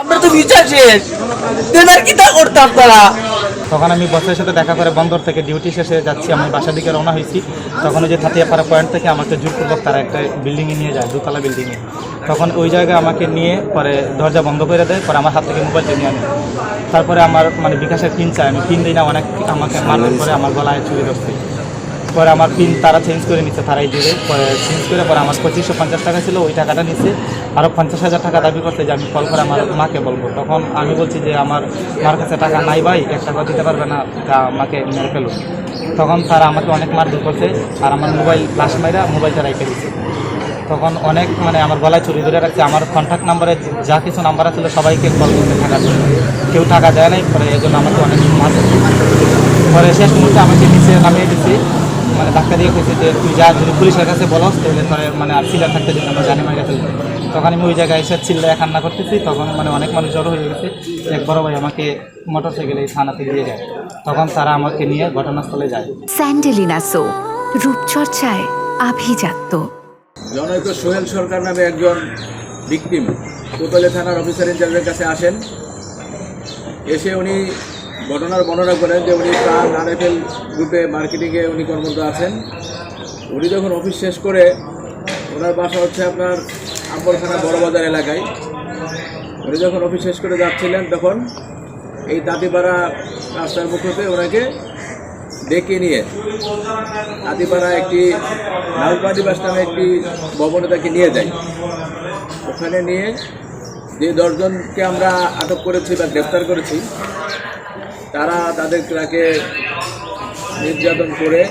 আমরা তো বিচার শেষ দেনার কি তা করতাম তারা। তখন আমি বসের সাথে দেখা করে বন্দর থেকে ডিউটি শেষে যাচ্ছি, আমি বাসার দিকে রওনা হয়েছি। তখন ওই যে থাতিয়াপাড়া পয়েন্ট থেকে আমাকে জোরপূর্বক তারা একটা বিল্ডিংয়ে নিয়ে যায়, দোতলা বিল্ডিংয়ে। তখন ওই জায়গায় আমাকে নিয়ে পরে দরজা বন্ধ করে দেয়, পরে আমার হাত থেকে মোবাইলটা নিয়ে আনে। তারপরে আমার মানে বিকাশের পিন চাই, আমি পিন দিই না, অনেক আমাকে মারধর করে, আমার গলায় চুরি ধরছে। পরে আমার পিন তারা চেঞ্জ করে নিচ্ছে, তারাই দিবে। পরে চেঞ্জ করে পরে আমার 2550 টাকা ছিল, ওই টাকাটা নিচ্ছে। আরও 50,000 টাকা দাবি করছে যে আমি কল করে আমার মাকে বলবো। তখন আমি বলছি যে আমার মার কাছে টাকা নাই ভাই, 1 টাকা দিতে পারবে না, তা আমাকে মেরে ফেলুন। তখন তারা আমাকে অনেক মারধর করছে, আর আমার মোবাইল ফ্লাশ মাইরা মোবাইলটা রেখে দিচ্ছে। তখন অনেক মানে আমার গলায় চুরি ধরে রাখছে। আমার কন্ট্যাক্ট নাম্বারে যা কিছু নাম্বার ছিল সবাইকে কল করতে টাকার জন্য, কেউ টাকা দেয় নাই। পরে এই জন্য আমাকে অনেক মারধর। পরে শেষ মুহূর্তে আমাকে নিচে নামিয়ে দিচ্ছি, মানে ধাক্কা দিয়ে কইছে যে তুই যা, যদি পুলিশের কাছে বলস তাহলে তোর মানে আর সিলার থাকতে দিন, আমরা জানি মাইরা ফেলবো। তখন আমি ওই জায়গায় এসে চিল্লায় কান্না করতেছি। তখন মানে অনেক মানুষ জড়ো হয়ে গেছে। এক বড় ভাই আমাকে মোটরসাইকেলে থানাতে দিয়ে যায়। তখন তারা আমাকে নিয়ে ঘটনাস্থলে যায়। স্যান্ডেলিনা সো, রূপচর্চায় আভিজাত্য। জনৈক সোহেল সরকার নামে একজন ভিকটিম কোতোয়ালি থানার অফিসার ইনচার্জের কাছে আসেন। এসে উনি ঘটনার বর্ণনা করেন যে উনি প্রাণ আরএফএল গ্রুপে মার্কেটিংয়ে উনি কর্মরত আছেন। উনি যখন অফিস শেষ করে, ওনার বাসা হচ্ছে আপনার আম্বরখানা বড়বাজার এলাকায়। উনি যখন অফিস শেষ করে যাচ্ছিলেন, তখন এই তাঁতিপাড়া রাস্তার মুখতে ওনাকে ডেকে নিয়ে তাঁতিপাড়া একটি নাজবাদিবাস নামে একটি ভবনে তাকে নিয়ে যায়। ওখানে নিয়ে যে 10 জনকে আমরা আটক করেছি বা গ্রেপ্তার করেছি, তারা তাকে নির্যাতন করে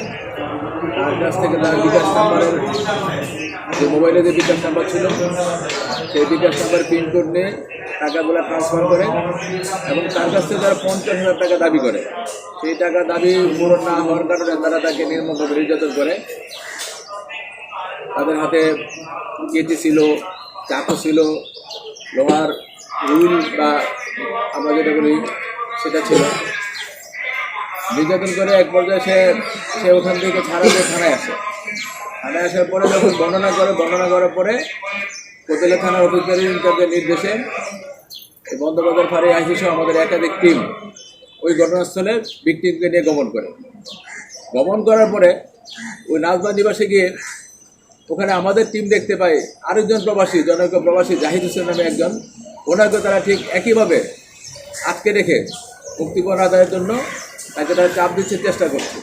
তার কাছ থেকে তার বিকাশ নাম্বারের যে মোবাইলে যে বিকাশ নাম্বার ছিল, সেই বিকাশ নাম্বার পিন কোড নিয়ে টাকাগুলো ট্রান্সফার করে এবং তার কাছ থেকে তারা 50,000 টাকা দাবি করে। সেই টাকা দাবি পূরণ না হওয়ার কারণে তারা তাকে নির্মমভাবে নির্যাতন করে। তাদের হাতে কেচি ছিল, চাকু ছিল, লোহার রুল বা আমরা যেটা বলি সেটা ছিল। নির্যাতন করে এক পর্যায়ে সে ওখান থেকে ছাড়া দিয়ে থানায় আসে। থানায় আসার পরে যখন বর্ণনা করার পরে কোতোয়ালি থানার অফিসার ইনচার্জের নির্দেশে বন্দরবাজার ফাঁড়ি আইসি সহ আমাদের একাধিক টিম ওই ঘটনাস্থলে ভিকটিমকে নিয়ে গমন করার পরে ওই নাজবা নিবাসে গিয়ে ওখানে আমাদের টিম দেখতে পাই আরেকজন প্রবাসী, জনৈক প্রবাসী জাহিদ হোসেন নামে একজন। ওনাকে তারা ঠিক একইভাবে আটকে রেখে মুক্তিপণ আদায়ের জন্য তাকে তারা চাপ দিচ্ছে, চেষ্টা করছে।